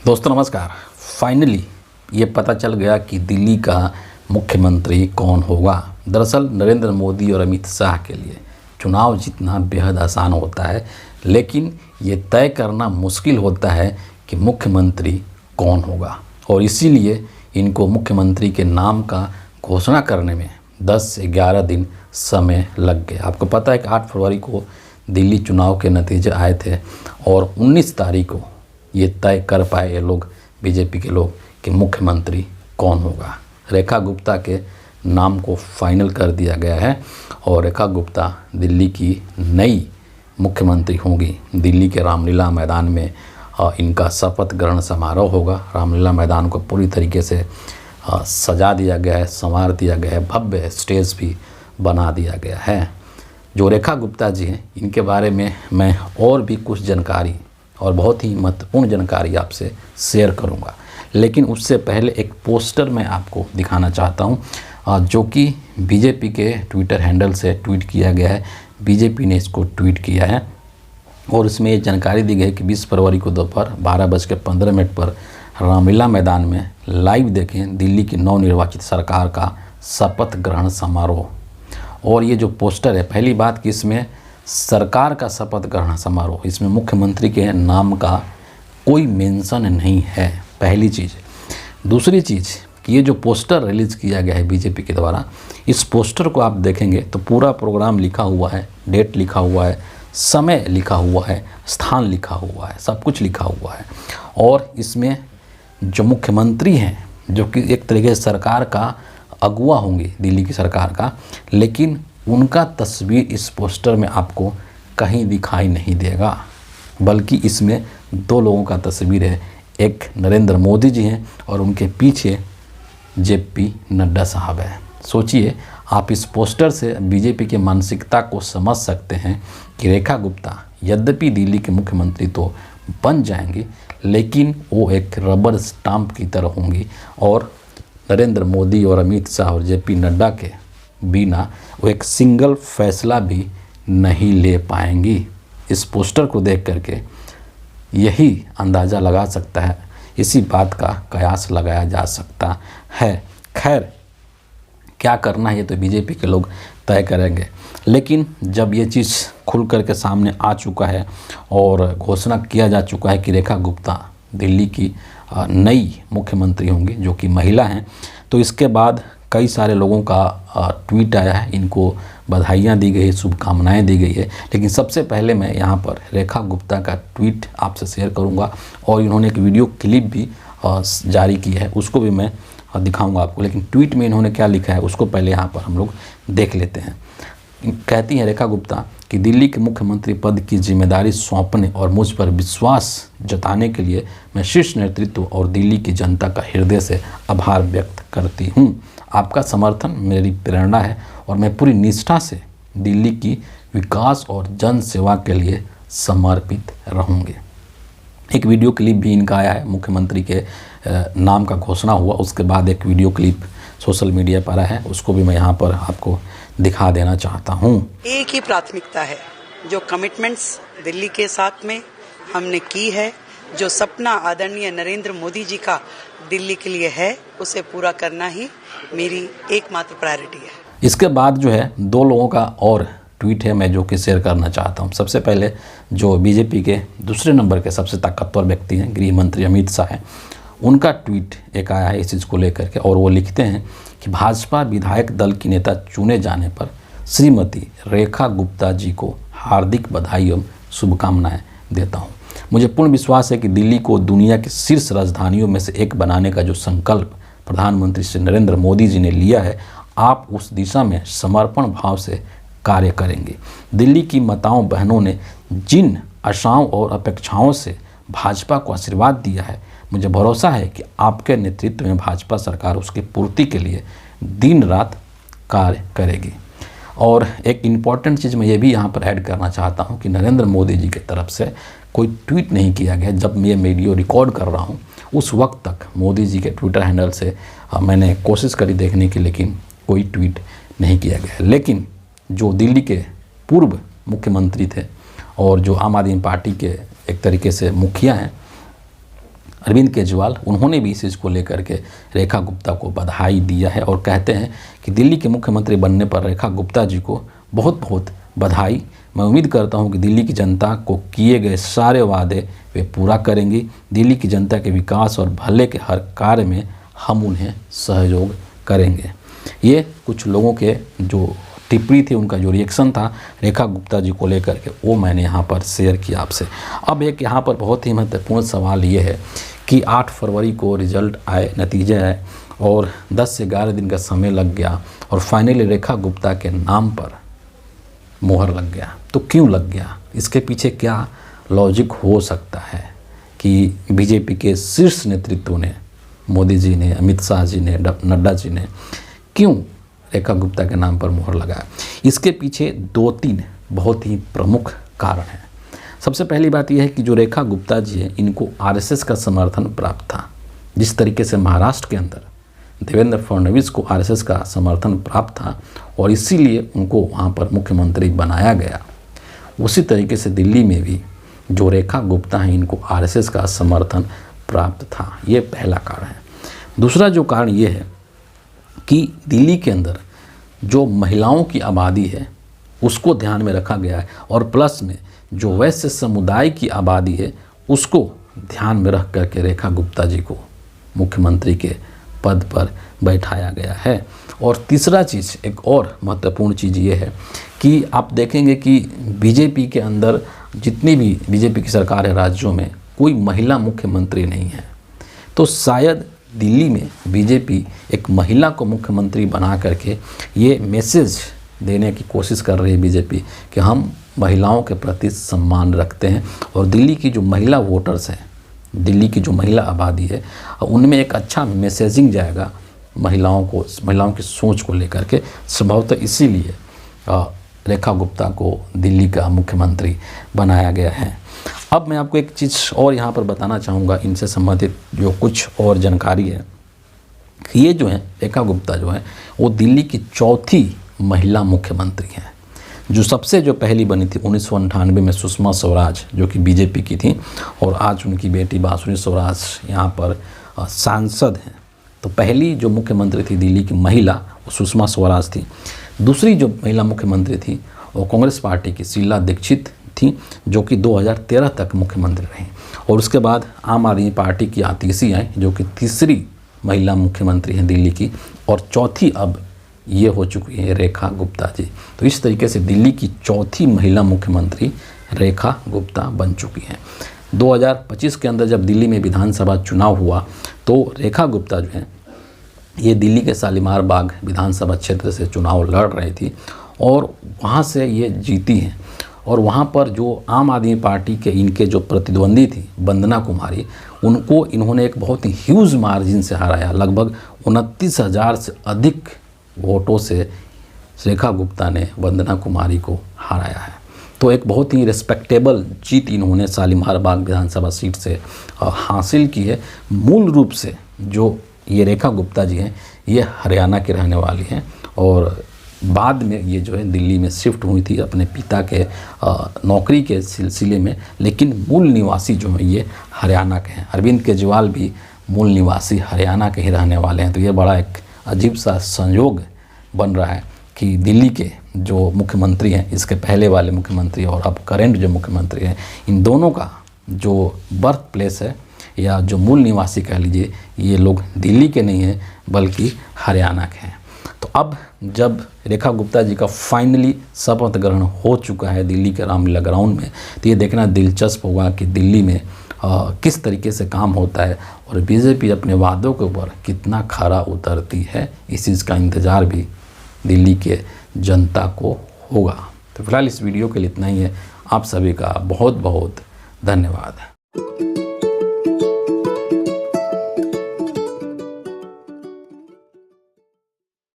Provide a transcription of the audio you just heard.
दोस्तों नमस्कार। फाइनली ये पता चल गया कि दिल्ली का मुख्यमंत्री कौन होगा। दरअसल नरेंद्र मोदी और अमित शाह के लिए चुनाव जीतना बेहद आसान होता है, लेकिन ये तय करना मुश्किल होता है कि मुख्यमंत्री कौन होगा। और इसीलिए इनको मुख्यमंत्री के नाम का घोषणा करने में 10 से 11 दिन समय लग गया। आपको पता है कि 8 फरवरी को दिल्ली चुनाव के नतीजे आए थे और 19 तारीख को ये तय कर पाए ये लोग, बीजेपी के लोग, कि मुख्यमंत्री कौन होगा। रेखा गुप्ता के नाम को फाइनल कर दिया गया है और रेखा गुप्ता दिल्ली की नई मुख्यमंत्री होंगी। दिल्ली के रामलीला मैदान में इनका शपथ ग्रहण समारोह होगा। रामलीला मैदान को पूरी तरीके से सजा दिया गया है, संवार दिया गया है, भव्य स्टेज भी बना दिया गया है। जो रेखा गुप्ता जी हैं, इनके बारे में मैं और भी कुछ जानकारी और बहुत ही महत्वपूर्ण जानकारी आपसे शेयर करूंगा, लेकिन उससे पहले एक पोस्टर मैं आपको दिखाना चाहता हूं, जो कि बीजेपी के ट्विटर हैंडल से ट्वीट किया गया है। बीजेपी ने इसको ट्वीट किया है और इसमें ये जानकारी दी गई है कि 20 फरवरी को दोपहर 12:15 पर रामलीला मैदान में लाइव देखें दिल्ली की नवनिर्वाचित सरकार का शपथ ग्रहण समारोह। और ये जो पोस्टर है, पहली बात कि इसमें सरकार का शपथ ग्रहण समारोह, इसमें मुख्यमंत्री के नाम का कोई मेंशन नहीं है, पहली चीज़। दूसरी चीज़ कि ये जो पोस्टर रिलीज़ किया गया है बीजेपी के द्वारा, इस पोस्टर को आप देखेंगे तो पूरा प्रोग्राम लिखा हुआ है, डेट लिखा हुआ है, समय लिखा हुआ है, स्थान लिखा हुआ है, सब कुछ लिखा हुआ है। और इसमें जो मुख्यमंत्री हैं, जो कि एक तरीके से सरकार का अगुवा होंगे दिल्ली की सरकार का, लेकिन उनका तस्वीर इस पोस्टर में आपको कहीं दिखाई नहीं देगा, बल्कि इसमें 2 लोगों का तस्वीर है। एक नरेंद्र मोदी जी हैं और उनके पीछे JP नड्डा साहब हैं। सोचिए, आप इस पोस्टर से बीजेपी की मानसिकता को समझ सकते हैं कि रेखा गुप्ता यद्यपि दिल्ली के मुख्यमंत्री तो बन जाएंगी, लेकिन वो एक रबर स्टाम्प की तरह होंगी और नरेंद्र मोदी और अमित शाह और JP नड्डा के बिना वो एक सिंगल फैसला भी नहीं ले पाएंगी। इस पोस्टर को देख करके यही अंदाज़ा लगा सकता है, इसी बात का कयास लगाया जा सकता है। खैर, क्या करना है ये तो बीजेपी के लोग तय करेंगे, लेकिन जब ये चीज़ खुल करके सामने आ चुका है और घोषणा किया जा चुका है कि रेखा गुप्ता दिल्ली की नई मुख्यमंत्री होंगी, जो कि महिला हैं, तो इसके बाद कई सारे लोगों का ट्वीट आया है, इनको बधाइयाँ दी गई, शुभकामनाएं दी गई है। लेकिन सबसे पहले मैं यहाँ पर रेखा गुप्ता का ट्वीट आपसे शेयर करूँगा और इन्होंने एक वीडियो क्लिप भी जारी की है, उसको भी मैं दिखाऊंगा आपको। लेकिन ट्वीट में इन्होंने क्या लिखा है उसको पहले यहाँ पर हम लोग देख लेते हैं। कहती हैं रेखा गुप्ता कि दिल्ली के मुख्यमंत्री पद की जिम्मेदारी सौंपने और मुझ पर विश्वास जताने के लिए मैं शीर्ष नेतृत्व और दिल्ली की जनता का हृदय से आभार व्यक्त करती हूँ। आपका समर्थन मेरी प्रेरणा है और मैं पूरी निष्ठा से दिल्ली की विकास और जन सेवा के लिए समर्पित रहूँगी। एक वीडियो क्लिप भी इनका आया है, मुख्यमंत्री के नाम का घोषणा हुआ उसके बाद एक वीडियो क्लिप सोशल मीडिया पर आया है, उसको भी मैं यहाँ पर आपको दिखा देना चाहता हूँ। एक ही प्राथमिकता है, जो कमिटमेंट्स दिल्ली के साथ में हमने की है, जो सपना आदरणीय नरेंद्र मोदी जी का दिल्ली के लिए है, उसे पूरा करना ही मेरी एकमात्र प्रायोरिटी है। इसके बाद जो है 2 लोगों का और ट्वीट है मैं जो कि शेयर करना चाहता हूं। सबसे पहले जो बीजेपी के दूसरे नंबर के सबसे ताकतवर व्यक्ति हैं, गृह मंत्री अमित शाह हैं, उनका ट्वीट एक आया है इस चीज़ को लेकर के, और वो लिखते हैं कि भाजपा विधायक दल की नेता चुने जाने पर श्रीमती रेखा गुप्ता जी को हार्दिक बधाई एवं शुभकामनाएं देता हूँ। मुझे पूर्ण विश्वास है कि दिल्ली को दुनिया की शीर्ष राजधानियों में से एक बनाने का जो संकल्प प्रधानमंत्री श्री नरेंद्र मोदी जी ने लिया है, आप उस दिशा में समर्पण भाव से कार्य करेंगे। दिल्ली की माताओं बहनों ने जिन आशाओं और अपेक्षाओं से भाजपा को आशीर्वाद दिया है, मुझे भरोसा है कि आपके नेतृत्व में भाजपा सरकार उसकी पूर्ति के लिए दिन रात कार्य करेगी। और एक इम्पॉर्टेंट चीज़ मैं ये भी यहाँ पर ऐड करना चाहता हूँ कि नरेंद्र मोदी जी की तरफ से कोई ट्वीट नहीं किया गया। जब मैं ये वीडियो रिकॉर्ड कर रहा हूँ उस वक्त तक मोदी जी के ट्विटर हैंडल से मैंने कोशिश करी देखने की, लेकिन कोई ट्वीट नहीं किया गया। लेकिन जो दिल्ली के पूर्व मुख्यमंत्री थे और जो आम आदमी पार्टी के एक तरीके से मुखिया हैं, अरविंद केजरीवाल, उन्होंने भी इस चीज़ को लेकर के रेखा गुप्ता को बधाई दिया है और कहते हैं कि दिल्ली के मुख्यमंत्री बनने पर रेखा गुप्ता जी को बहुत बहुत बधाई। मैं उम्मीद करता हूं कि दिल्ली की जनता को किए गए सारे वादे वे पूरा करेंगी। दिल्ली की जनता के विकास और भले के हर कार्य में हम उन्हें सहयोग करेंगे। ये कुछ लोगों के जो टिप्पणी थी, उनका जो रिएक्शन था रेखा गुप्ता जी को लेकर के, वो मैंने यहाँ पर शेयर किया आपसे। अब एक यहाँ पर बहुत ही महत्वपूर्ण सवाल ये है कि 8 फरवरी को रिजल्ट आए, नतीजे आए और 10 से 11 दिन का समय लग गया और फाइनली रेखा गुप्ता के नाम पर मोहर लग गया। तो क्यों लग गया? इसके पीछे क्या लॉजिक हो सकता है कि बीजेपी के शीर्ष नेतृत्व ने, मोदी जी ने, अमित शाह जी ने, नड्डा जी ने क्यों रेखा गुप्ता के नाम पर मोहर लगाया? इसके पीछे 2-3 बहुत ही प्रमुख कारण हैं। सबसे पहली बात यह है कि जो रेखा गुप्ता जी है, इनको आरएसएस का समर्थन प्राप्त था। जिस तरीके से महाराष्ट्र के अंदर देवेंद्र फडणवीस को आरएसएस का समर्थन प्राप्त था और इसीलिए उनको वहाँ पर मुख्यमंत्री बनाया गया, उसी तरीके से दिल्ली में भी जो रेखा गुप्ता हैं, इनको आरएसएस का समर्थन प्राप्त था। ये पहला कारण है। दूसरा जो कारण ये है कि दिल्ली के अंदर जो महिलाओं की आबादी है उसको ध्यान में रखा गया है और प्लस में जो वैश्य समुदाय की आबादी है उसको ध्यान में रख करके रेखा गुप्ता जी को मुख्यमंत्री के पद पर बैठाया गया है। और तीसरा चीज़, एक और महत्वपूर्ण चीज़ ये है कि आप देखेंगे कि बीजेपी के अंदर जितनी भी बीजेपी की सरकार है राज्यों में, कोई महिला मुख्यमंत्री नहीं है। तो शायद दिल्ली में बीजेपी एक महिला को मुख्यमंत्री बना करके ये मैसेज देने की कोशिश कर रही है बीजेपी कि हम महिलाओं के प्रति सम्मान रखते हैं और दिल्ली की जो महिला वोटर्स हैं, दिल्ली की जो महिला आबादी है, उनमें एक अच्छा मैसेजिंग जाएगा महिलाओं की सोच को लेकर के। संभवतः इसीलिए रेखा गुप्ता को दिल्ली का मुख्यमंत्री बनाया गया है। अब मैं आपको एक चीज़ और यहाँ पर बताना चाहूँगा, इनसे संबंधित जो कुछ और जानकारी है कि ये जो है रेखा गुप्ता जो है वो दिल्ली की 4थी महिला मुख्यमंत्री हैं। जो सबसे जो पहली बनी थी 1998 में सुषमा स्वराज, जो कि बीजेपी की थी, और आज उनकी बेटी बांसुरी स्वराज यहाँ पर सांसद हैं। तो पहली जो मुख्यमंत्री थी दिल्ली की महिला वो सुषमा स्वराज थी। दूसरी जो महिला मुख्यमंत्री थी वो कांग्रेस पार्टी की शीला दीक्षित थी, जो कि 2013 तक मुख्यमंत्री रहीं। और उसके बाद आम आदमी पार्टी की आतिशी आई, जो कि तीसरी महिला मुख्यमंत्री हैं दिल्ली की, और चौथी अब ये हो चुकी है रेखा गुप्ता जी। तो इस तरीके से दिल्ली की 4थी महिला मुख्यमंत्री रेखा गुप्ता बन चुकी हैं। 2025 के अंदर जब दिल्ली में विधानसभा चुनाव हुआ तो रेखा गुप्ता जो है ये दिल्ली के शालीमार बाग विधानसभा क्षेत्र से चुनाव लड़ रही थी और वहाँ से ये जीती हैं। और वहाँ पर जो आम आदमी पार्टी के इनके जो प्रतिद्वंदी थी वंदना कुमारी, उनको इन्होंने एक बहुत ही ह्यूज मार्जिन से हराया। लगभग 29,000 से अधिक वोटों से रेखा गुप्ता ने वंदना कुमारी को हराया है। तो एक बहुत ही रिस्पेक्टेबल जीत इन्होंने शालीमार बाग विधानसभा सीट से हासिल की है। मूल रूप से जो ये रेखा गुप्ता जी हैं ये हरियाणा के रहने वाली हैं और बाद में ये जो है दिल्ली में शिफ्ट हुई थी अपने पिता के नौकरी के सिलसिले में, लेकिन मूल निवासी जो है ये हरियाणा के हैं। अरविंद केजरीवाल भी मूल निवासी हरियाणा के ही रहने वाले हैं। तो ये बड़ा एक अजीब सा संयोग बन रहा है कि दिल्ली के जो मुख्यमंत्री हैं, इसके पहले वाले मुख्यमंत्री और अब करेंट जो मुख्यमंत्री हैं, इन दोनों का जो बर्थ प्लेस है या जो मूल निवासी कह लीजिए, ये लोग दिल्ली के नहीं हैं बल्कि हरियाणा के हैं। तो अब जब रेखा गुप्ता जी का फाइनली शपथ ग्रहण हो चुका है दिल्ली के रामलीला ग्राउंड में, तो ये देखना दिलचस्प होगा कि दिल्ली में किस तरीके से काम होता है और बीजेपी अपने वादों के ऊपर कितना खरा उतरती है। इस चीज़ का इंतज़ार भी दिल्ली के जनता को होगा। तो फिलहाल इस वीडियो के लिए इतना ही है। आप सभी का बहुत बहुत धन्यवाद।